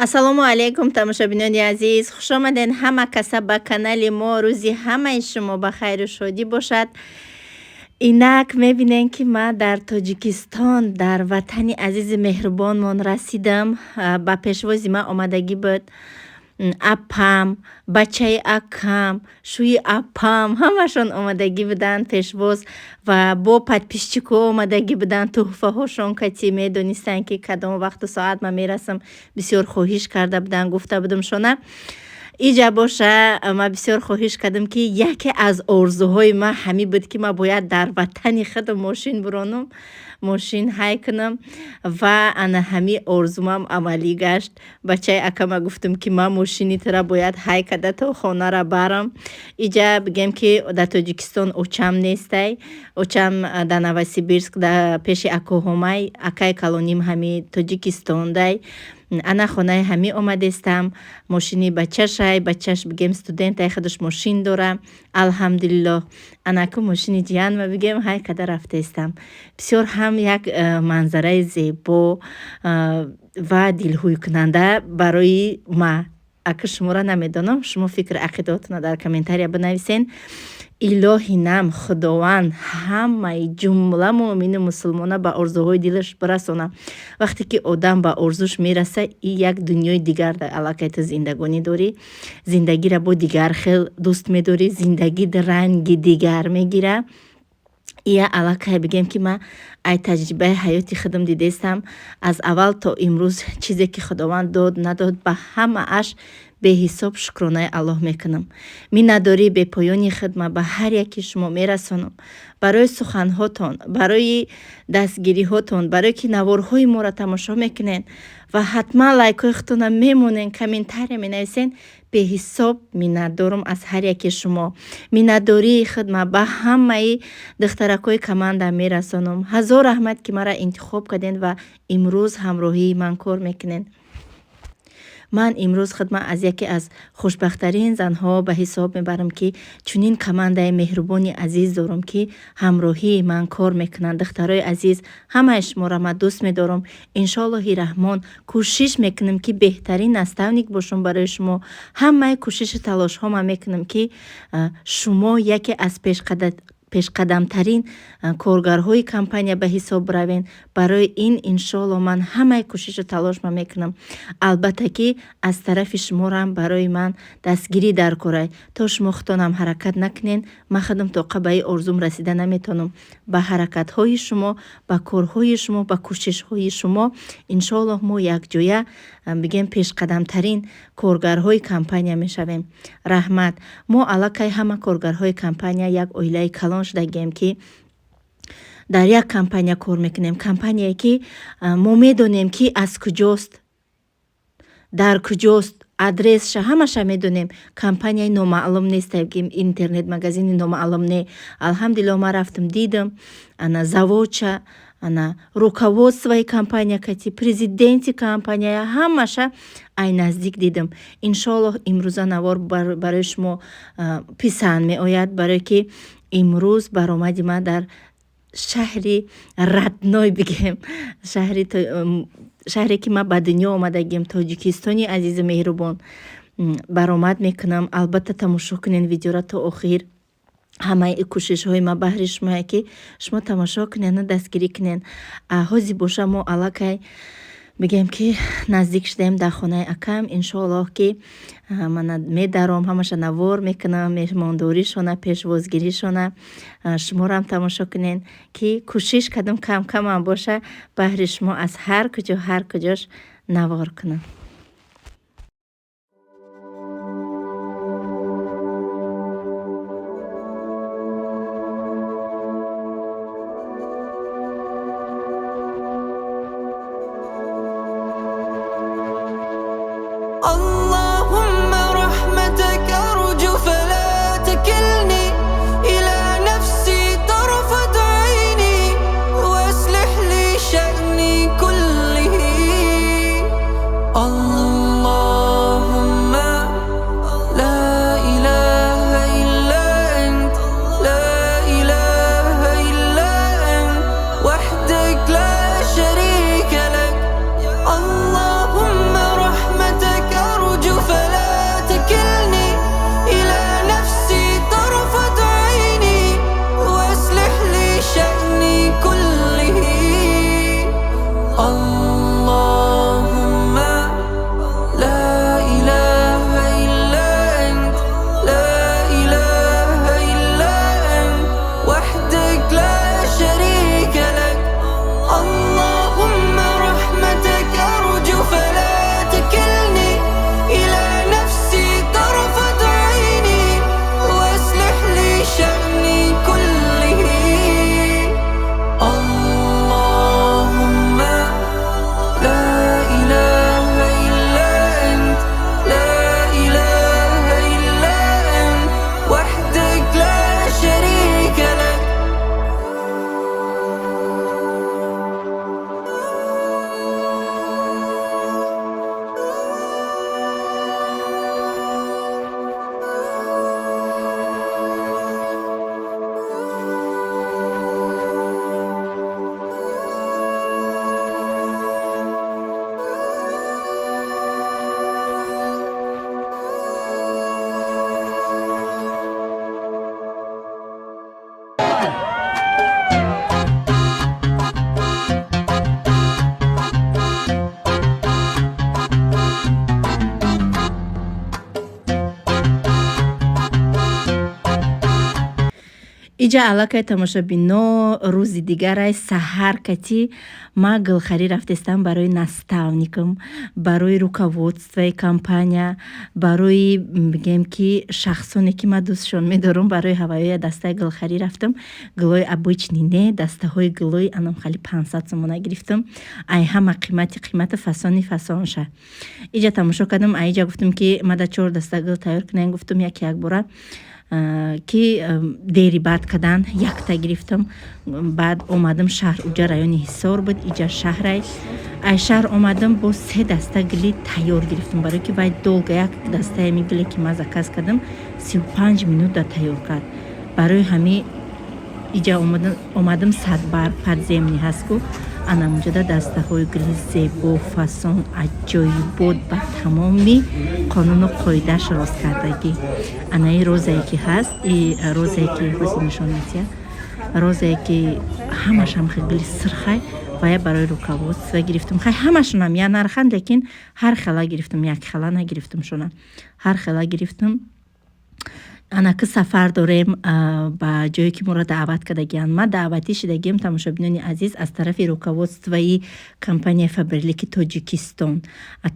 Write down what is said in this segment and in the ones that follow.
ассалому алайкум тамошобинони азиз, хуш омадед ҳама каса ба канали мо. рӯзи ҳамаи шумо ба хайру шодӣ бошад. инак мебинем ки ман дар Тоҷикистон, дар ватани азизи меҳрубонмон расидам. ба пешвози ман омадагӣ буд апам, бачаи акам, шӯи апам, ҳамашон омадагӣ буданд пешвоз ва бо подписчикҳо омадагӣ буданд. тӯҳфаҳошон кати медонистанд ки кадом вақту соат ман мерасам, бисёр хоҳиш карда буданд. гуфта будам шона иҷа боша, ман бисёр хоҳиш кардам ки яке аз орзуҳои ман ҳамин буд ки ман бояд дар ватани худам мошин биронам, мошин ҳай кунам ва ана ҳамин орзумам амалӣ гашт. бачаи акама гуфтам ки ман мошини тура бояд ҳай карда то хонара барам. иҷа бигем ки дар Тоҷикистон очам нестай, очам дар Новосибирск дар пеши акоҳомай, акай калоним ҳами Тоҷикистондай. ана хонаи ҳамӣ омадестам, мошини бачашай, бачаш бигем студентай худаш мошин дора. алҳамдулиллоҳ, анаку мошини ҷиянма бигем ҳай када рафтаистам. бисёр ҳам як манзараи зебо ва дилҳӯйкунанда барои ма. ака шуморо намедонам, шумо фикр ақидотона дар комментария бинависен. илоҳи нам худованд ҳамаи ҷумла муъмину мусулмона ба орзуҳои дилаш бирасона. вақте ки одам ба орзуш мераса, и як дунёи дигар аллакай ту зиндагонӣ дорӣ. зиндагиро бо дигар хел дӯст медорӣ, зиндагӣ ранги дигар мегира. ия аллакай бигем ки ман ай таҷрибаи ҳаёти худам дидестам. аз аввал то имрӯз чизе ки худованд дод надод, ба ҳамааш беҳисоб шукронаи Аллоҳ мекунам. миннатдории бепоёни худ ман ба ҳар яки шумо мерасонам. барои суханҳотон, барои дастгириҳотон, барое ки наворҳои моро тамошо мекунед ва ҳатман лайкҳои худтона мемонен, комментария менависен. беҳисоб миннатдорам аз ҳар яки шумо. миннатдории худ ман ба ҳамаи духтаракҳои команда мерасонам. ҳазор раҳмат ки маро интихоб карден ва имрӯз ҳамроҳии ман кор мекунед. ман имрӯз худман аз яке аз хушбахттарин занҳо ба ҳисоб мебарам ки чунин командаи меҳрубони азиз дорам ки ҳамроҳии ман кор мекунанд. духтарои азиз, ҳамаи шуморо ман дӯст медорам. иншоаллоҳи раҳмон кӯшиш мекунам ки беҳтарин наставник бошам барои шумо. ҳамаи кӯшиши талошҳо ман мекунам ки шумо яке аз пешқадамтарин коргарҳои компания ба ҳисоб биравен. барои ин иншоаллоҳ ман ҳамаи кӯшишу талош ман мекунам. албатта ки аз тарафи шуморам барои ман дастгирӣ дар корай. то шумо худтонам ҳаракат накунен, ман худам тоқа ба ин орзум расида наметонам. ба ҳаракатҳои шумо, ба корҳои шумо, ба кӯшишҳои шумо иншоаллоҳ мо якҷоя бигем пешқадамтарин коргарҳои компания мешавем. раҳмат. мо аллакай ҳама коргарҳои компания як оилаи калон шудагем ки дар як компания кор мекунем. компанияе ки мо медонем ки аз куҷост, дар куҷост, адресша ҳамаша медонем. компанияи номаълум нест, интернет магазини номаълум не. алҳамдулиллоҳ ман рафтам дидам, ана заводча, ана руководствои компания кати, президенти компания, ҳамаша ай наздик дидам. иншоаллоҳ имрӯза навор барои шумо писанд меояд, барое ки имрӯз баромади ман дар шаҳри радной бигем, шаҳре ки ман ба дунё омадагем, Тоҷикистони азизу меҳрубон баромад мекунам. албатта тамошо кунен видеоро то охир. ҳамаи кӯшишҳои ман баҳри шумояе ки шумо тамошо кунен, дастгирӣ кунен. ҳозир боша мо аллакай бигем ки наздик шудаем дар хонаи акам. иншоаллоҳ ки ман медаром, ҳамаша навор мекунам, меҳмондоришона, пешвозгиришона. шуморо тамошо кунен ки кӯшиш кардам кам камам боша, баҳри шумо аз ҳар куҷош навор кунам. اللهم رحمتك أرجو فلا تكلني إلى نفسي طرفة عيني وأصلح لي شأني كله. иҷа аллакай тамошобино рӯзи дигарай саҳар кати ма гулхарӣ рафтестам барои наставникам, барои руководствои компания, барои бигем ки шахсоне ки ма дӯстшон медорам, барои ҳаваёя дастаи гулхарӣ рафтам. Гулои обычни не, дастаҳои гулои анам хали 500 сомона гирифтам. Ай ҳама қимати фасони фасонша. Иҷа тамошо кардам, ай иҷа гуфтам ки мада 4 даста гул тайёр кунем, гуфтам як бора ки дери баъд кадан якта гирифтам. Баъд омадам шаҳр, уҷа райони Ҳисор буд, иҷа шаҳрай. Ай шаҳр омадам бо 3 даста гули тайёр гирифтам, барое ки вай долга як дастаи гуле ки ма заказ кардам 35 минута тайёр кард. Барои ҳами иҷа омадам садбарг подземни ҳаст ку анамуҷода дастаҳои гули зебо, фасон, аҷоибот ба тамоми қонуну қоидааш рост кардагӣ. Анаи розае ки ҳаст, и розае ки ҳоси нишон метия, розае ки ҳамашам хел гули сирхай вая барои руководство гирифтам. Хай ҳамашонам я нархан, лекин ҳар хела гирифтам, як хела нагирифтам шуна. Ҳар хела гирифтам. ана ки сафар дорем ба ҷое ки моро даъват кардагианд. Ма даъватӣ шидагиам тамошобинони азиз аз тарафи руководствои компания Фаберлики Тоҷикистон.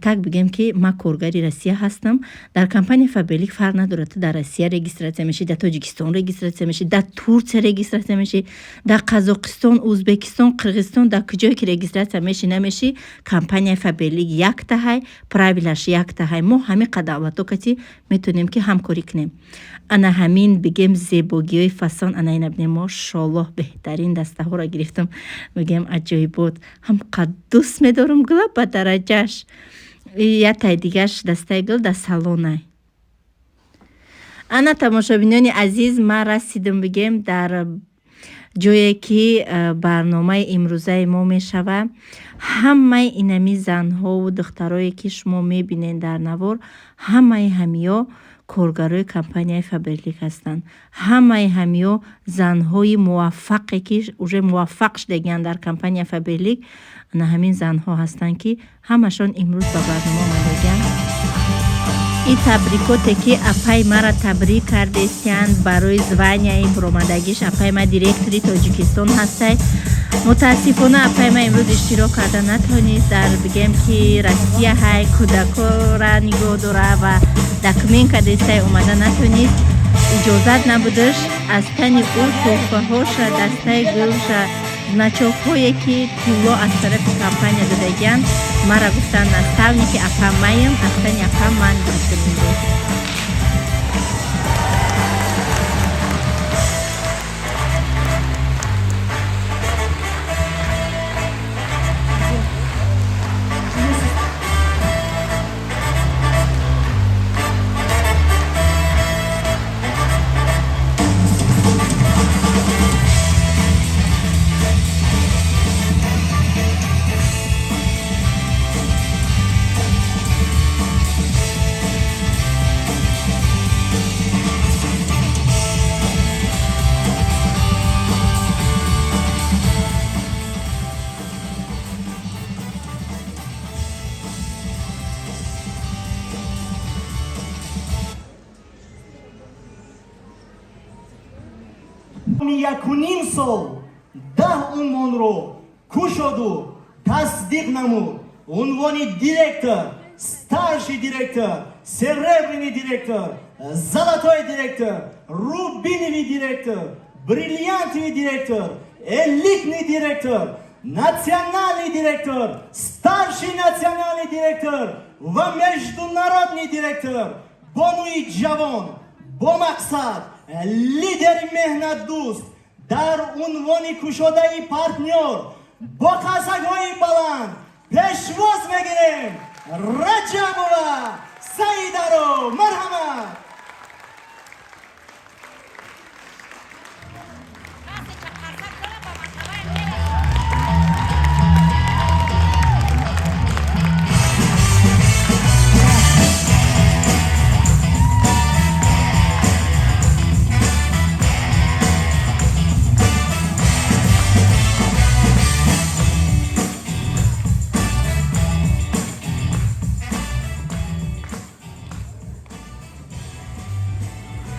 Так бигем ки ма коргари Россия ҳастам. Дар компания Фаберлик фарқ надорад ту дар Россия регистратсия мешӣ, дар Тоҷикистон регистратсия мешӣ, дар Турсия регистратсия мешӣ, дар Қазоқистон, Ӯзбекистон, Қирғизистон, дар куҷое ки регистратсия мешӣ намешӣ, компания Фаберлик яктаҳай, правилаш яктаҳай. Мо ҳами қадавлато кати метонем ки ҳамкорӣ кунем. ана ҳамин бигем зебогиҳои фасон, ана ина бинем, мошоаллоҳ беҳтарин дастаҳоро гирифтам. Бигем аҷоибот, ҳам қаддус медорам гула ба дараҷаш. Ятай дигаш дастаи гул дар салонай. ана тамошобинони азиз, ма расидам бигем дар ҷое ки барномаи имрӯзаи мо мешава. Ҳамаи инами занҳову духтарое ки шумо мебинед дар навор, ҳамаи ҳамиё коргарои компанияи Фаберлик ҳастанд. Ҳамаи ҳамиё занҳои муваффақе ки уже муваффақ шудагианд дар компания Фаберлик. ана ҳамин занҳо ҳастанд ки ҳамашон имрӯз ба барнома омадагианд. и табрикоте ки апай мара табрик кардестианд барои званияи биромадагиш. Апай ма директори Тоҷикистон ҳастай. мутаассифона апай ма имрӯз иштирок карда натавонист. Дар бигем ки Россия ҳай кӯдакора нигоҳ дора ва документка дестай омада натавонист. иҷозат набудаш. Аз тани ӯ тӯҳфаҳоша, дастаи гулша, значокҳое ки пулло аз тарафи компания додагианд, мара гуфтанд наставники апа маем, аз тани апа ман гирифтам имрӯз. Якуним сол 10 унвонро кушоду тасдиқ намуд. Унвони директор, старший директор, серебряный директор, золотой директор, рубиновый директор, бриллиантовый директор, элитный директор, национальный директор, старший национальный директор ва международный директор. Бонуи ҷавон бо мақсад лидери меҳнатдӯст дар унвони кушодаи партнёр бо қасакҳои баланд пешвоз мегирем. Раҷабова Саидаро марҳамат.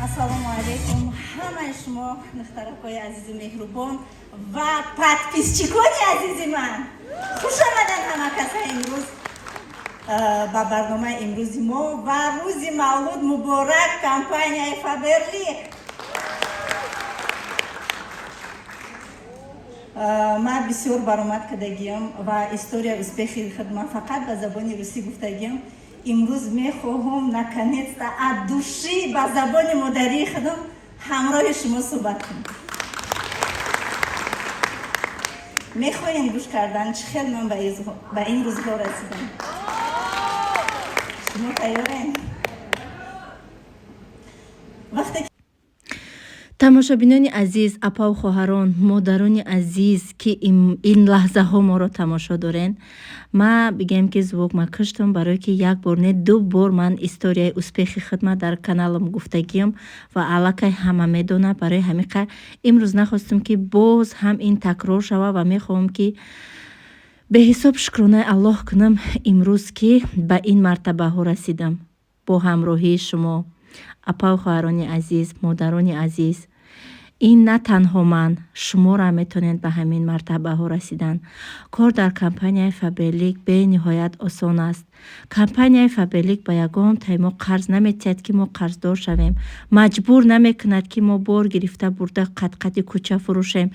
ассалому алейкум ҳамаи шумо духтаракои азизу меҳрубон ва подписчикони азизи ман, хуш омадед ҳама каса имрӯз ба барномаи имрӯзи мо ва рӯзи мавлуд муборак компанияи Faberlic. ман бисёр баромад кардагиам ва историяи успехи хидмат фақат ба забони русӣ гуфтагиам. имрӯз мехоҳам наконец-то аз души ба забони модарии худам ҳамроҳи шумо суҳбат кунам. мехоҳем гӯш кардан чӣ хел ман ба ин рӯзҳо расидам. шумо тайёрен? вақте тамошобинони азиз, апау хоҳарон, модарони азиз ки ин лаҳзаҳо моро тамошо дорен, ма бигем ки звук ма каштам барое ки як бор не ду бор ман историяи успехи хидмат дар каналам гуфтагиам ва аллакай ҳама медонад. Барои ҳамиқа имрӯз нахостам ки боз ҳам ин такрор шава ва мехоҳам ки беҳисоб шукронаи Аллоҳ кунам имрӯз ки ба ин мартабаҳо расидам бо ҳамроҳии шумо. апау хоҳарони азиз, модарони азиз, ин на танҳо ман, шуморо метавонед ба ҳамин мартабаҳо расидан. кор дар компанияи Faberlic бениҳоят осон аст. компанияи Faberlic ба ягон таймо қарз наметиҳад ки мо қарздор шавем, маҷбур намекунад ки мо бор гирифта бурда қатқати кӯча фурӯшем.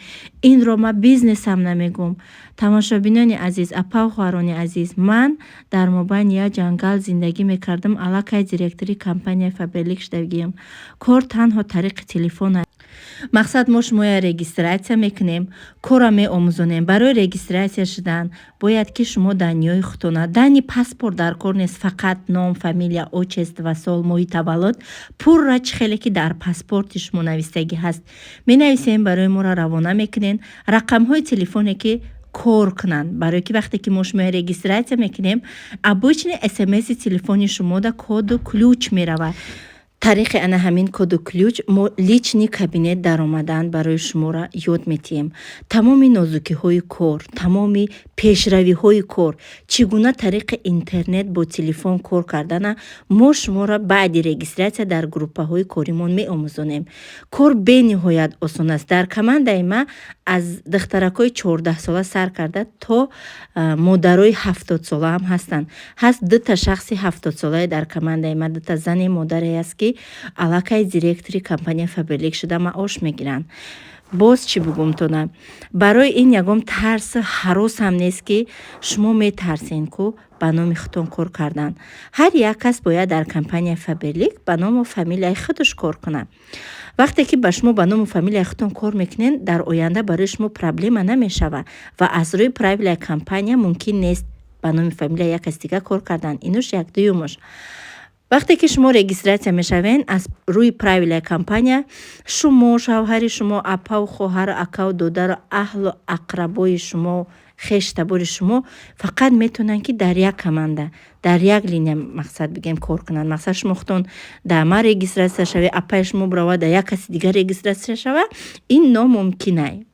инро ма бизнесам намегӯм. тамошобинони азиз, апау хоҳарони азиз, ман дар мобайни як ҷангал зиндагӣ мекардам. аллакай директори компанияи Faberlic шудагиям. кор танҳо тариқи телефон аст. мақсад мо шумоя регистратсия мекунем, кора меомӯзонем. барои регистратсия шудан бояд ки шумо даниёи худтона дани паспорт дар кор нест, фақат ном, фамилия, отчество ва сол, моҳи таваллуд пурра чӣ хеле ки дар паспорти шумо навистагӣ ҳаст менависем. барои моро равона мекунем рақамҳои телефоне ки кор кунанд. барое ки вақте ки мо шумоя регистратсия мекунем обычно смс-и телефони шумода коду ключ меравад. тариқи ана ҳамин коду ключ мо лични кабинет даромадан барои шуморо ёд метиҳем. тамоми нозукиҳои кор, тамоми пешравиҳои кор, чӣ гуна тариқи интернет бо телефон кор кардана мо шуморо баъди регистратсия дар группаҳои коримон меомӯзонем. кор бениҳоят осон аст. дар командаи ма аз духтаракои 14 сола сар карда то модарои 70 сола ҳам ҳастанд. ҳаст дута шахси 70 солае дар командаи ма, дута зани модаре аст ки аллакай директори компания Faberlic шуда маош мегиранд. боз чӣ бугум тона, барои ин ягон тарси ҳарос ҳам нест ки шумо метарсен ку ба номи худтон кор кардан. ҳар як кас бояд дар компания Faberlic ба ному фамилияи худаш кор кунад. вақте ки ба шумо ба ному фамилияи худтон кор мекунед дар оянда барои шумо проблема намешавад ва аз рӯи правилаи компания мумкин нест ба номи фамилияи як кас дига кор кардан. инуш як дуюмуш. вақте ки шумо регистратсия мешавен аз рӯи правилаи компания шумо, шавҳари шумо, апау, хоҳару акау, додару аҳлу ақрабои шумо, хештабори шумо фақат метавонанд ки дар як команда, дар як линия мақсад бигем кор кунанд. мақсад шумо худтон дар ман регистратсия шаве, апаи шумо бирова дар як каси дигар регистратсия шава, ин номумкинай.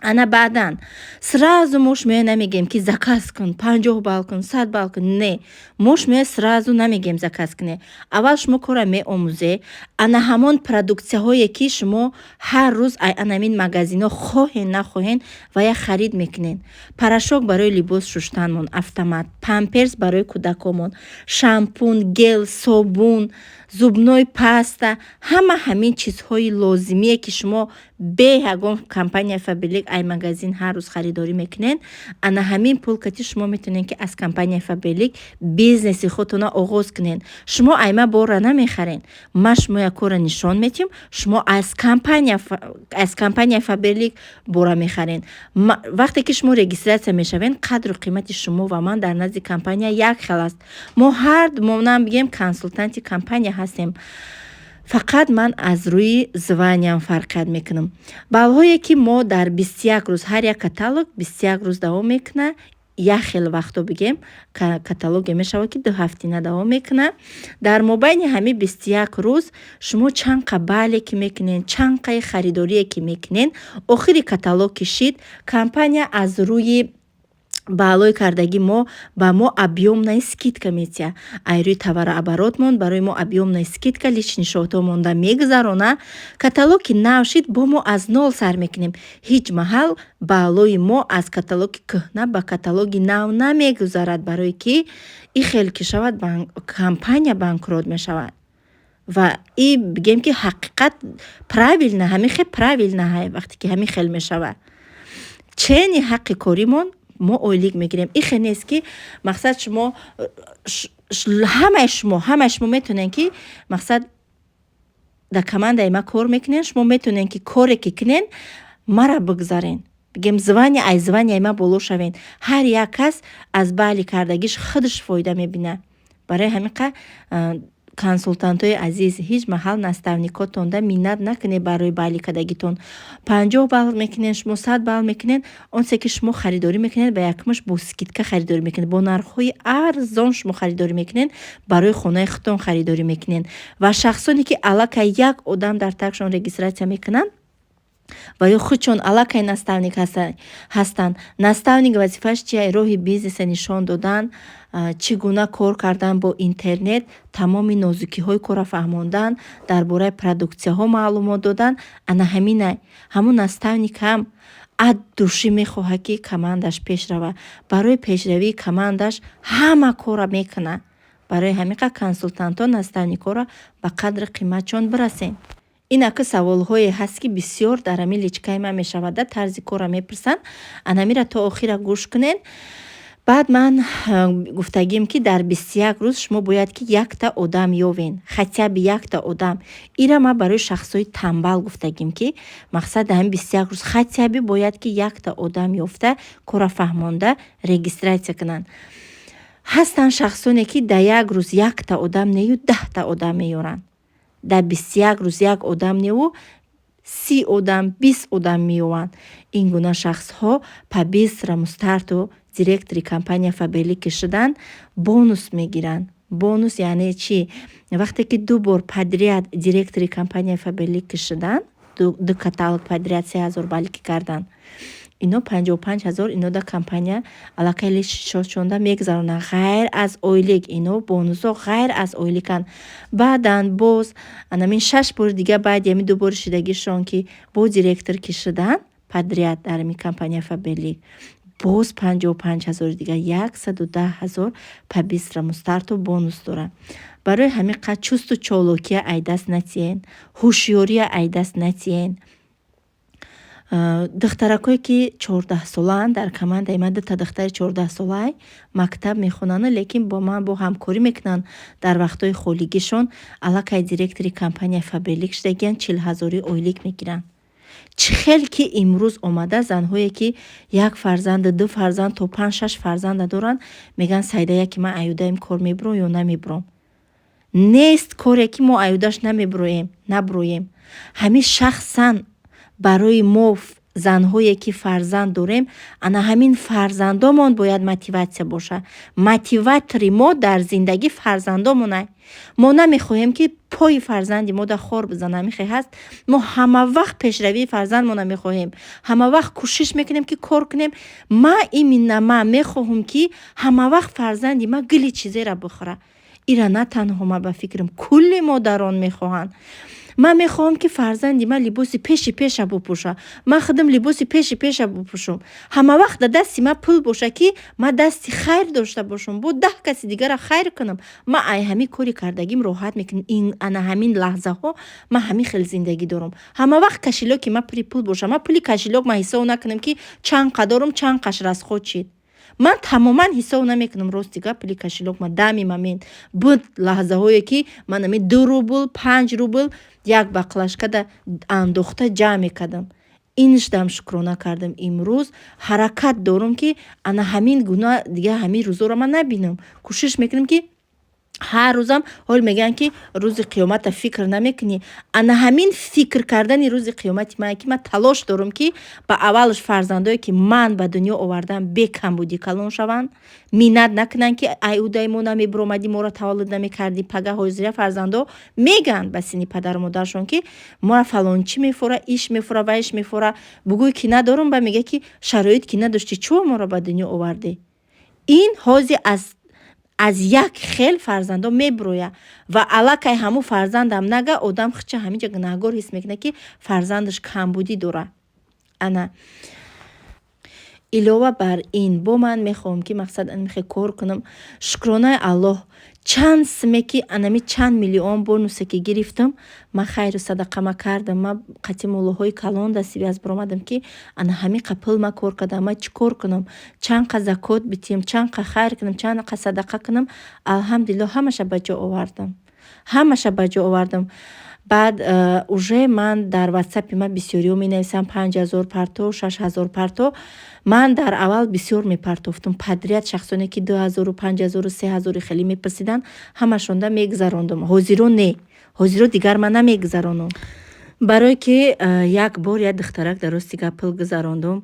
ана баъдан сразу мо шумоя намегем ки заказ кун 50 балл кун 100 балл кун. не, мо шумоя сразу намегем заказ куне. аввал шумо кора меомӯзе. ана ҳамон продуксияҳое ки шумо ҳар рӯз ай анамин магазино хоҳен нахоҳен ва я харид мекунен. парашок барои либос шуштанмон автомат, памперс барои кӯдакомон, шампун, гел, собун, зубной паста, ҳама ҳамин чизҳои лозимие ки шумо бе ягон компания Faberlic ай магазин ҳар рӯз харидорӣ мекунен, ана ҳамин пулкати шумо метавонед ки аз компания Faberlic бизнеси худтона оғоз кунен. шумо айма борра намехарен, ма шумо якора нишон метиҳам, шумо аз компания Faberlic бора мехарен. вақте ки шумо регистратсия мешавен қадру қимати шумо ва ман дар назди компания як хел аст. мо ҳар монам бигем консултанти компания ҳастем. фақат ман аз рӯи званиям фарқият мекунам. балҳое ки мо дар 21 рӯз ҳар як каталог 21 рӯз давом мекуна. як хел вақто бигем каталоге мешавад ки 2 ҳафтина давом мекуна. дар мобайни ҳами 21 рӯз шумо чанқа бале ки мекунен, чанқаи харидорие ки мекунен, охири каталог кишид, компания аз рӯи баълои кардаги мо ба мо объёмная скидка метия. Айрӯи товарооборотмон барои мо объёмная скидка лични шотомонда мегузарона. Каталоги нав шид бо мо аз нол сар мекунем. Ҳеҷ маҳал баълои мо аз каталоги кӯҳна ба каталоги нав намегузарад, барое ки ин хел ки шавад компания банкрот мешавад. ва и бигем ки ҳақиқат правилна, ҳамин хел правилна ҳай вақте ки ҳамин хел мешавад. Чени ҳаққи коримон мо ойлик мегирем. ин хел нест ки мақсад шумо ҳамаи шумо метонен ки мақсад дар командаи ма кор мекунен, шумо метонен ки коре ки кунен мара бигзарен, бигем званияи ма боло шавен. ҳар як кас аз баъли кардагиш худаш фоида мебинад. барои ҳамин қа консултантои азиз, ҳеҷ маҳал наставникотонда миннат накунед барои баъли кардагитон. 50 балл мекунен, шумо 100 балл мекунен, он се ки шумо харидорӣ мекунед ба якмуш бо скидка харидорӣ мекунед, бо нархҳои арзон шумо харидорӣ мекунед, барои хонаи худтон харидорӣ мекунед. ва шахсоне ки аллакай як одам дар такшон регистратсия мекунанд ва ё худшон аллакай наставник ҳастанд. Наставник вазифааш чия? Роҳи бизнеса нишон додан, чӣ гуна кор кардан бо интернет, тамоми нозукиҳои кора фаҳмондан, дар бораи продуксияҳо маълумот додан. ана ҳаминай. ҳамун наставник ҳам ад душӣ мехоҳад ки командаш пеш рава. барои пешравии командаш ҳама кора мекунад. барои ҳамин қа консултантон наставникҳоро ба қадри қиматшон бирасен. Инаки саволҳое ҳаст ки бисёр дар ҳамин личкаи ман мешавада, тарзи кора мепурсанд. анамира то охира гӯш кунед. баъд ман гуфтагим ки дар 21 рӯз шумо бояд ки якта одам ёвен, хотя би якта одам. ира ма барои шахсои тамбал гуфтагим ки мақсад дар ҳамин 21 рӯз хотя би бояд ки якта одам ёфта кора фаҳмонда регистратсия кунанд. ҳастанд шахсоне ки дар як рӯз якта одам нею 10та одам меёранд. дар 21 рӯз як одам неу 30 одам 20 одам меёванд. ин гуна шахсҳо пабистра мустарту директори компания Фаберлик кишидан бонус мегиранд. бонус яъне чӣ? вақте ки ду бор подряд директори компания Фаберлик кишидан, ду каталог подряд 3000 балки кардан, ино 55,000 ино да компания аллакай лишошонда мегзаронанд. ғайр аз ойлик, ино бонусо ғайр аз ойликанд. баъдан боз анамин 6 бори дига баъди ами ду бори шидагишон ки бо директор кишидан подряд дар ами компания Фаберлик, боз 55,000 дига 110,000 пабистра мустарту бонус дорад. барои ҳамин қа чусту чолокия айдаст натиен, ҳушёрия айдаст натиен. духтаракое ки 14 солаанд дар командаи ман, дута духтари 14 солаи мактаб мехонанд, лекин бо ман бо ҳамкорӣ мекунанд. дар вақтҳои холигишон аллакай директори компания Фаберлик шудагиянд, 40,000 ойлик мегиранд. чӣ хел ки имрӯз омада занҳое ки як фарзанду ду фарзанд то 5-6 фарзанда доранд, меган сайдая ки ман аюдаим кор мебуром ё намебуром. нест коре ки мо аюдаш набуроем. ҳамин шахсан барои мо занҳое ки фарзанд дорем, ана ҳамин фарзандомон бояд мотиватсия боша. мотиватори мо дар зиндагӣ фарзандомонай. мо намехоҳем ки пои фарзанди мо да хор бизана. мехе ҳаст мо ҳама вақт пешравии фарзанд мо намехоҳем. ҳама вақт кӯшиш мекунем ки кор кунем. ма именно ман мехоҳам ки ҳама вақт фарзанди ма гили чизера бихӯра. ира на танҳо ма ба фикрам, кулли модарон мехоҳанд. ман мехоҳам ки фарзанди ман либоси пеша бупӯша, ман худам либоси пеша бупӯшам. ҳама вақт да дасти ман пул боша ки ман дасти хайр дошта бошам, бо 10 каси дигара хайр кунам. ман ай ҳамин кори кардагим роҳат мекунам. ана ҳамин лаҳзаҳо ман ҳамин хел зиндагӣ дорам. ҳама вақт кашилоки ман пури пул боша. ман пули кашилок ман ҳисоб накунам ки чанд қадорум, чанд қаш расход чид. ман тамоман ҳисоб намекунам. рости гап пули кашилок ман дами момент буд лаҳзаҳое ки ман ами 2 рубл 5 рубл як бақлашкада андохта ҷамъ мекардам. иншдам шукрона кардам. имрӯз ҳаракат дорам ки ана ҳамин гуна дига ҳамин рӯзоро ман набинам. кӯшиш мекунам ки ҳар рӯзам ҳол мегӯян ки рӯзи қиёмата фикр намекунӣ. Ана ҳамин фикр кардани рӯзи қиёмати ман ки ман талош дорам ки ба аввалаш фарзандое ки ман ба дунё овардам бекамбудӣ калон шаванд, миннат накунанд ки ай удай мо намебиромадӣ, моро таваллуд намекардӣ. Пага ҳозира фарзандо мегӯянд ба синни падару модаршон ки мора фалон чӣ мефора, иш мефора, ва иш мефора. Бугӯй ки надорам, ба мега ки шароит ки надошти чӯ моро ба дунё овардӣ. Ин ҳози аз як хел фарзандо мебироя ва аллакай ҳамун фарзандам нага одам хича ҳаминҷа гунаҳгор ҳис мекунад ки фарзандаш камбудӣ дора. Ана илова бар ин бо ман мехоҳам ки мақсад мехоҳам кор кунам шукронаи Аллоҳ чанд смеки анами чанд миллион бонусе ки гирифтам, ман хайру садақама кардам. Ман қатъи моллоҳои калон дасти аз биромадам ки ана ҳамиқа пул ма кор кардам, ман чӣ кор кунам, чандқа закот битем, чандқа хайр кунам, чандқа садақа кунам. Алҳамдулиллоҳ ҳамаша ба ҷо овардам. Ҳамаша ба ҷо овардам. Баъд уже ман дар ватсапи ман бисёриҳо менависам 5000 парто, 6000 парто. Ман дар аввал бисёр мепартофтам падрият, шахсоне ки 2000, 5000, 3000 хеле мепурсиданд, ҳамашонда мегузарондам. Ҳозиро не, ҳозиро дигар ман намегузаронам. Барое ки як бор як духтарак дар рости гап пул гузарондам,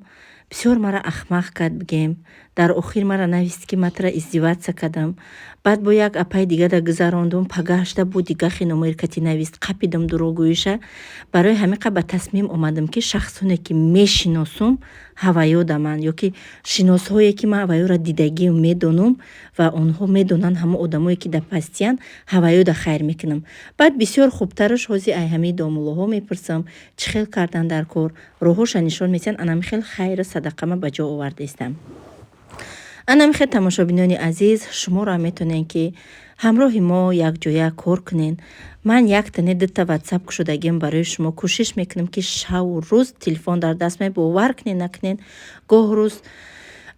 бисёр мара ахмақ кард бигем. Дар охир мара навист ки ман тара издиватса кардам. Баъд бо як апай дига да гузарондам, пагаашда бо дигахи номеркати навист қапидам дурогӯиша. Барои ҳамиқа ба тасмим омадам ки шахсоне ки мешиносам ҳаваёдаман ё ки шиносҳое ки ман ҳаваёра дидагим медонам ва онҳо медонанд ҳамон одамое ки дар пастиянд ҳаваёда хайр мекунам. Баъд бисёр хубтараш ҳози ай ҳамаи домулоҳо мепурсам чӣ хел кардан дар кор, роҳоша нишон месиҳанд. Анами хел хайру садақама ба ҷо овардаистам. Анами хел тамошобинони азиз, шуморо метонем ки ҳамроҳи мо якҷоя кор кунем. Ман яктане дута ватсап кушодагим барои шумо кӯшиш мекунам ки шаву рӯз телефон дар даст меб бовар кунед накунед. Гоҳ рӯз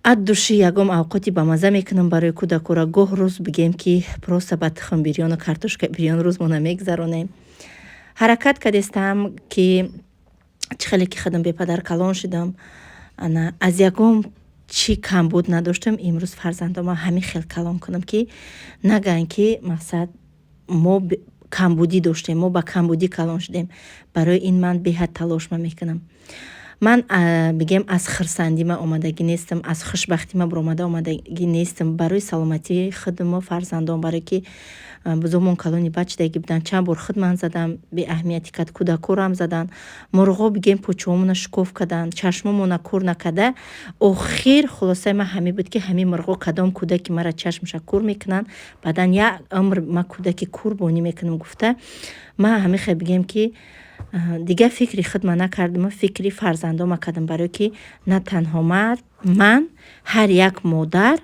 ад души ягом авқоти ба маза мекунам барои кӯдакора. Гоҳ рӯз бигем ки просто ба тухм бирёну картошка бирён рӯзмона мегузаронем. Ҳаракат кардестам ки чӣ хеле ки худам бепадар калон шудам. Ана аз ягом чӣ камбуд надоштам, имрӯз фарзандома ҳамин хел калон кунам ки нагӯянд ки мақсад мо камбудӣ доштем, мо ба камбудӣ калон шудем. Барои ин ман беҳад талош мекунам. Ман бигем аз хирсандӣ ма омадагӣ нестам, аз хушбахтӣ ма буромада омадагӣ нестам. Барои саломатии худамо фарзандон, барое ки бузургмон калони бачдагӣ буданд. Чанд бор худман задам, беаҳамияти кад кӯдакорам заданд. Мурғо бигем почаҳомона шукоф карданд, чашмомона кур накарда. Охир хулосаи ман ҳамин буд ки ҳамин мурғо кадом кӯдаки мара чашмаша кур мекунанд, баъдан як умр ман кӯдаки курбонӣ мекунам гуфта, ман ҳамин хел бигем ки дига фикри худма накардам, фикри фарзандома кардам. Барое ки на танҳо ман ҳар як модар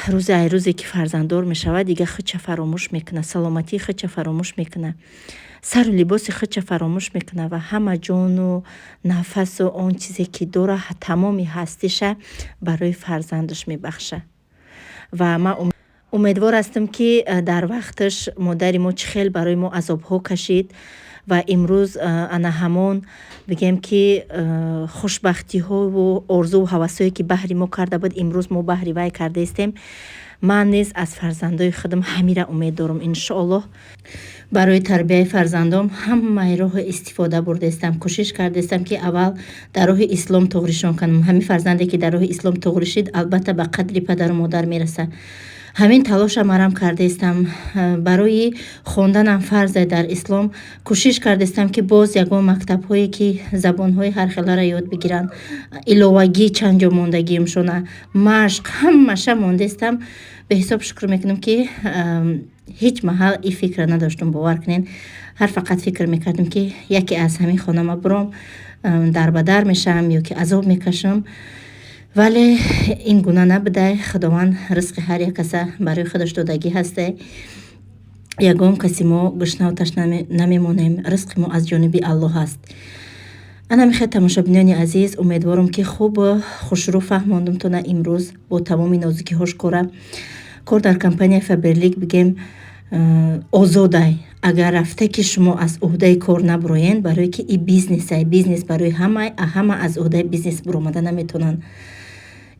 рӯзи ай рӯзе ки фарзанддор мешавад дига худша фаромӯш мекунад, саломатии худша фаромӯш мекунад, сару либоси худша фаромӯш мекунад ва ҳама ҷону нафасу он чизе ки дора тамоми ҳастиша барои фарзандаш мебахша. Ва ман умедвор ҳастам ки дар вақташ модари мо чӣ хел барои мо азобҳо кашид ва имрӯз ана ҳамон бигем ки хушбахтиҳову орзуву ҳавасое ки баҳри мо карда буд, имрӯз мо баҳри вай кардаистем. Ман низ аз фарзандои худам ҳамира умед дорам. Иншоаллоҳ барои тарбияи фарзандом ҳамаи роҳи истифода бурдаистам. Кӯшиш кардаистам ки аввал дар роҳи ислом тоғришон канам. Ҳамин фарзанде ки дар роҳи ислом тоғришид албатта ба қадри падару модар мераса. ҳамин талошам арам кардаистам. Барои хонданам фарзе дар ислом кӯшиш кардаистам ки боз ягон мактабҳое ки забонҳои ҳархелара ёд бигиранд, иловагӣ чанд ҷо мондагиимшона машқ ҳамаша мондаистам. беҳисоб шукр мекунам ки ҳеҷ маҳал ин фикра надоштам. бовар кунед, ҳар фақат фикр мекардам ки яке аз ҳамин хонама буром дарбадар мешам ё ки азоб мекашам. вале ин гуна набудай. Худованд ризқи ҳар як каса барои худаш додагӣ ҳасте. ягон каси мо гушнаву ташна намемонем. ризқи мо аз ҷониби Аллоҳ аст. анами хел тамошобинони азиз, умедворам ки хуб хушрӯ фаҳмондамтона имрӯз бо тамоми нозукиҳош кора. кор дар компанияи Фаберлик бигем озодай. агар рафта ки шумо аз уҳдаи кор набуроед, барое ки и бизнес барои ҳама аз уҳдаи бизнес буромада наметавонанд.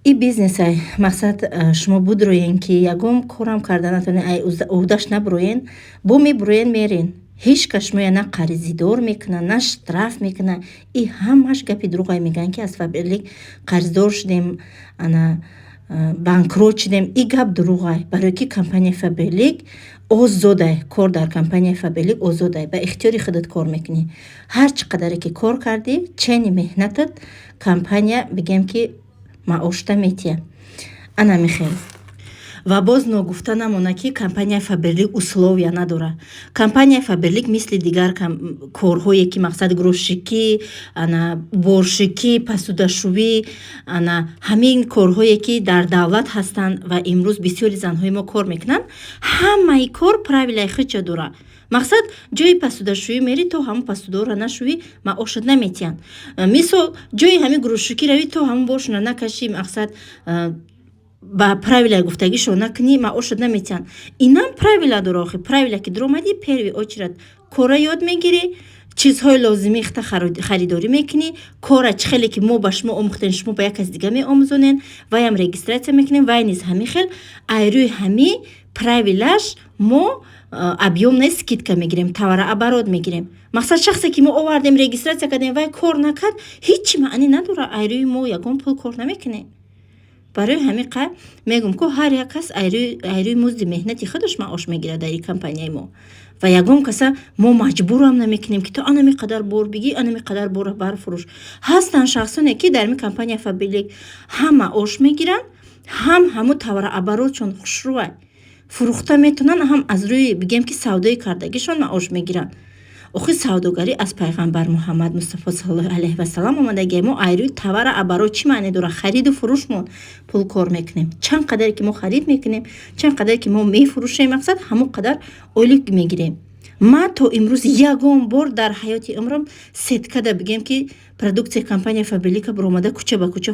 ин бизнесай мақсад шумо будроен ки ягон корам карда натонен ай уҳдаш набуроен бо мебуроен мерен ҳеҷ кас шумоя на қарздор мекунад на штраф мекунад и ҳамаш гапи дуруғай мегӯянд ки аз фабрилик қарздор шудем ана банкрот шудем и гап дуруғай барое ки компания фабрилик озодай кор дар компания фабрилик озодай ба ихтиёри худат кор мекунӣ ҳар чӣ қадаре ки кор кардӣ чени меҳнатат компания бигем ки маошта метия ана мехел ва боз ногуфта намона ки компания фабрилик условия надора компания фабрилик мисли дигар корҳое ки мақсад гурӯҳшикӣ ана боршикӣ посудашӯӣ ана ҳамин корҳое ки дар давлат ҳастанд ва имрӯз бисёри занҳои мо кор мекунанд ҳамаи кор правилаи худша дора мақсад ҷои посудашӯӣ мери то ҳамун посудора нашӯӣ маошат наметиҳанд мисол ҷои ҳамин гурӯҳшикӣ равӣ то ҳамун бошуна накашӣ мақсад ба правила гуфтагишо накунӣ маошат наметиҳанд инам правила дора охи правила ки дуромадӣ первый очередь кора ёд мегирӣ чизҳои лозимӣ хта харидорӣ мекунӣ кора чӣ хеле ки мо ба шумо омӯхтем шумо ба як каси дига меомӯзонем вайам регистратсия мекунем вай низ ҳамин хел айрӯи ҳамин правилаш мо объемная скидка мегирем товарооборот мегирем мақсад шахсе ки мо овардем регистратсия кардем вай кор накард ҳеҷ маънӣ надора айрӯи мо ягон пул кор намекунем барои ҳамин қа мегӯм ки ҳар як кас айрӯи музди меҳнати худаш маош мегирад дар компанияи мо ва ягон каса мо маҷбурам намекунем ки то анами қадар бор бигӣ анами қадар бора барфурӯш ҳастанд шахсоне ки дар ин компания фабрилик ҳам маош мегиранд ҳам ҳамун товарооборотшон хушрӯай фурӯхта метавонанд ҳам аз рӯи бигем ки савдои кардагишон маош мегиранд охи савдогарӣ аз пайғамбар муҳаммад мустафо саллаллоҳу алайҳи васалам омадаги мо айрӯи товарооборот чӣ маъне дора хариду фурӯшмон пул кор мекунем чанд қадаре ки мо харид мекунем чанд қадаре ки мо мефурӯшем мақсад ҳамон қадар ойлик мегирем ман то имрӯз ягон бор дар ҳаёти умрам сеткада бигем ки продуксияи компания фабрилика буромада кӯча ба кӯча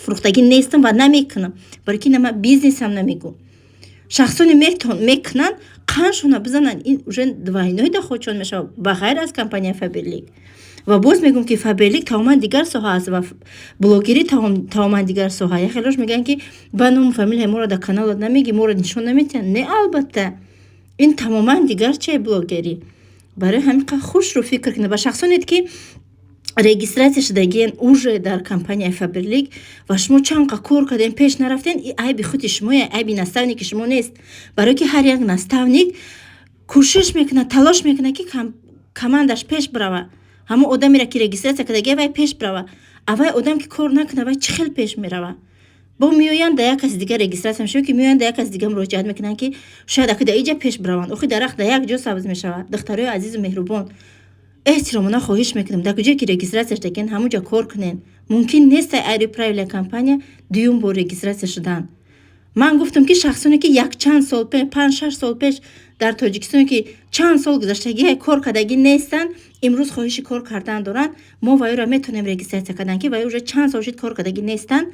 фурӯхтагӣ нестам ва намекунам барои ки нама бизнесам намегӯм шахсоне мекунанд қаншона бизананд ин уже двойной доходшон мешавад ба ғайр аз компания фабрилик ва боз мегӯм ки фабрилик тамоман дигар соҳа аст ва блогерӣ тамоман дигар соҳа яхелош мегӯянд ки ба ному фамилияи моро дар каналот намегӣ моро нишон наметиҳанд не албатта ин тамоман дигар чие блогерӣ барои ҳамин қа хушрӯ фикр кунед ба шахсоне ки регистратсия шудагиен уже дар компания фабрилик ва шумо чанқа кор кардем пеш нарафтен и айби худи шумоя айби наставники шумо нест барое ки ҳар як наставник кӯшиш мекунад талош мекунад ки командаш пеш барава ҳамон одамеро ки регистратсия кардагия вай пеш барава а вай одам ки кор накунад вай чӣ хел пеш мерава бо меоянд дар як каси дига регистратсия мешавад ки меоянд дар як каси дига муроҷиат мекунанд ки шояд аки дар иҷа пеш бараванд охи дарахт дар як ҷо сабз мешавад духтарои азизу меҳрубон эҳтиромона хоҳиш мекунам дар куҷое ки регистратсия шудагиен ҳамонҷа кор кунен мумкин нест айрӯи правилаи компания дуюм бор регистратсия шуданд ман гуфтам ки шахсоне ки якчанд сол пеш 5-6 сол пеш дар тоҷикистоне ки чанд сол гузаштагӣ кор кардагӣ нестанд имрӯз хоҳиши кор кардан доранд мо вайро метавонем регистратсия кардан ки вай уже чанд сол шуд кор кардагӣ нестанд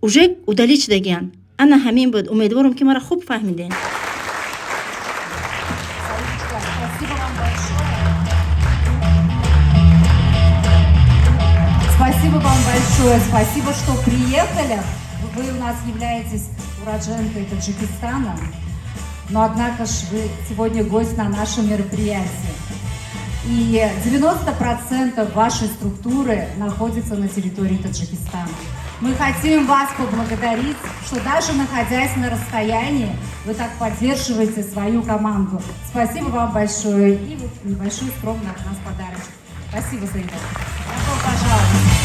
уже удалӣ шудагианд ана ҳамин буд умедворам ки маро хуб фаҳмидем Спасибо вам большое, спасибо, что приехали. Вы у нас являетесь уроженкой Таджикистана, но однако же вы сегодня гость на нашем мероприятии. И 90% вашей структуры находится на территории Таджикистана. Мы хотим вас поблагодарить, что даже находясь на расстоянии, вы так поддерживаете свою команду. Спасибо вам большое. И вот небольшой скромный от нас подарочек. Спасибо за это. Добро пожаловать.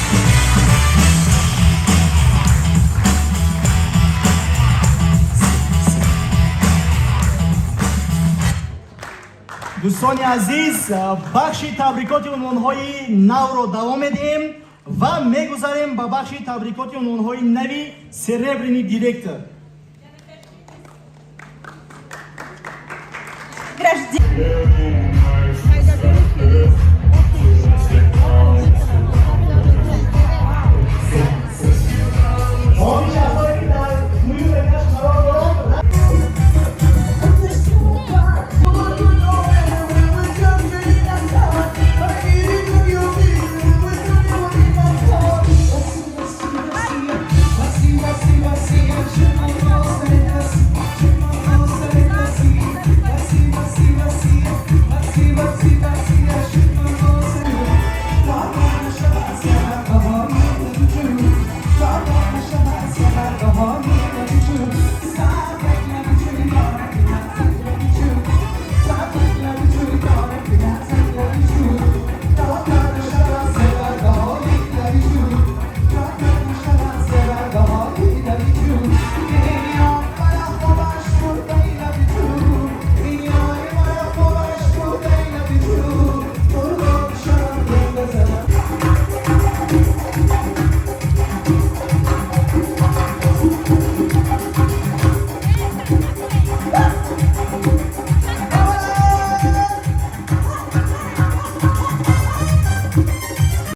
дӯстони азиз бахши табрикоти унвонҳои навро давом медиҳем ва мегузарем ба бахши табрикоти унвонҳои нави серебряный директор. Граждане.